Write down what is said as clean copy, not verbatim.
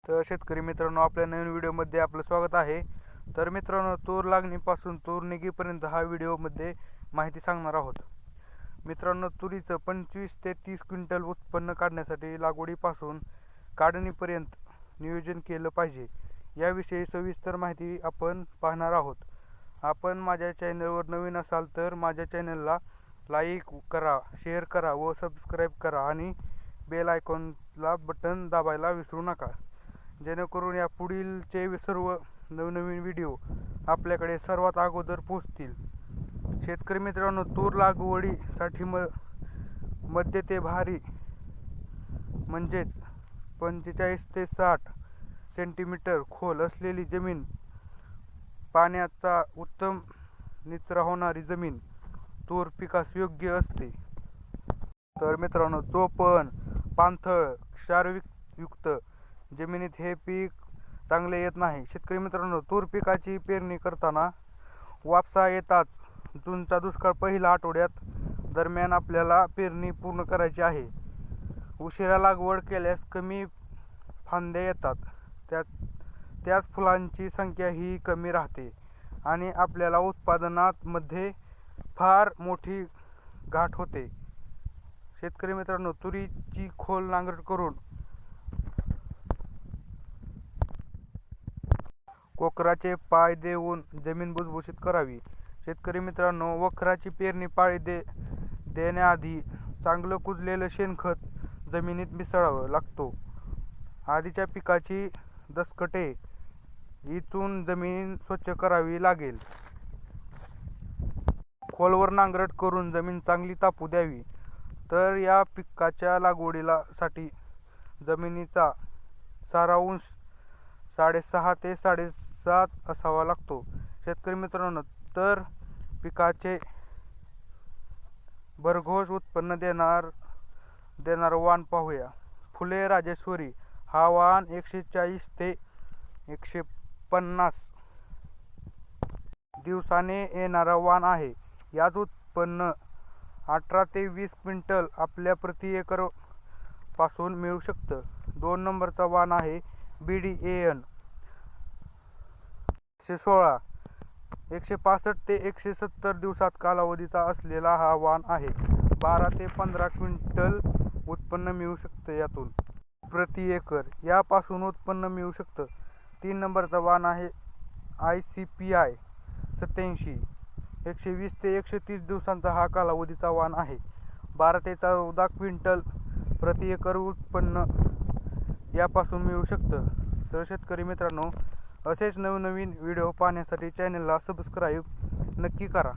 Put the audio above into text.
तर शेतकरी मित्रांनो, आपल्या नवीन व्हिडिओमध्ये आपलं स्वागत आहे. तर मित्रांनो, तूर लागणीपासून तूर निघीपर्यंत हा व्हिडिओमध्ये माहिती सांगणार आहोत. मित्रांनो, तुरीचं 25 ते 30 क्विंटल उत्पन्न काढण्यासाठी लागवडीपासून काढणीपर्यंत नियोजन केलं पाहिजे, याविषयी सविस्तर माहिती आपण पाहणार आहोत. आपण माझ्या चॅनलवर नवीन असाल तर माझ्या चॅनलला लाईक करा, शेअर करा व सबस्क्राईब करा आणि बेल आयकॉनला बटन दाबायला विसरू नका, जेणेकरून या पुढीलचे सर्व नवनवीन व्हिडिओ आपल्याकडे सर्वात अगोदर पोहोचतील. शेतकरी मित्रांनो, तूर लागवडीसाठी मध्य ते भारी म्हणजेच 45 ते 60 सेंटीमीटर खोल असलेली जमीन, पाण्याचा उत्तम निचरा होणारी जमीन तूर पिकास योग्य असते. तर मित्रांनो, चोपण, पाणथळ, क्षारयुक्त जमिनीत हे पीक चांगले येत नाही. शेतकरी मित्रांनो, तूर पिकाची पेरणी करताना वापसा येताच जूनचा दुष्काळ पहिल्या आठवड्यात दरम्यान आपल्याला पेरणी पूर्ण करायची आहे. उशिरा लागवड केल्यास कमी फांद्या येतात, त्याच फुलांची संख्या ही कमी राहते आणि आपल्याला उत्पादनात मध्ये फार मोठी घाट होते. शेतकरी मित्रांनो, तुरीची खोल नांगरट करून कोकराचे पाय देऊन जमीन भुसभुशीत करावी. शेतकरी मित्रांनो, वखराची पेरणी पाळी देण्याआधी चांगलं कुजलेलं शेणखत जमिनीत मिसळावं लागतो. आधीच्या पिकाची दसकटे इचून जमीन स्वच्छ करावी लागेल. खोलवर नांगरट करून जमीन चांगली तापू द्यावी. तर या पिकाच्या लागवडीसाठी जमिनीचा सारांश 6.5 ते 7.5 असावा लागतो. शेतकरी मित्रांनो, तर पिकाचे भरघोस उत्पन्न देणार वाण पाहूया. फुले राजेश्वरी हा वाण 140 ते 150 दिवसाने येणारा वाण आहे. याच उत्पन्न 18 ते 20 क्विंटल आपल्या प्रति एकर पासून मिळू शकतं. 2 नंबरचा वाण आहे BDAN 116. 165 ते 170 दिवसात कालावधीचा असलेला हा वाण आहे. 12 ते 15 क्विंटल उत्पन्न मिळू शकतं यातून प्रति एकर. यापासून उत्पन्न मिळू शकतं. 3 नंबरचा वाण आहे ICPI 87. 120 ते 130 दिवसांचा हा कालावधीचा वाण आहे. 12 ते 14 क्विंटल प्रति एकर उत्पन्न यापासून मिळू शकतं. तर शेतकरी मित्रांनो, असेच नवनवीन व्हिडिओ पाहण्यासाठी चॅनलला सबस्क्राईब नक्की करा.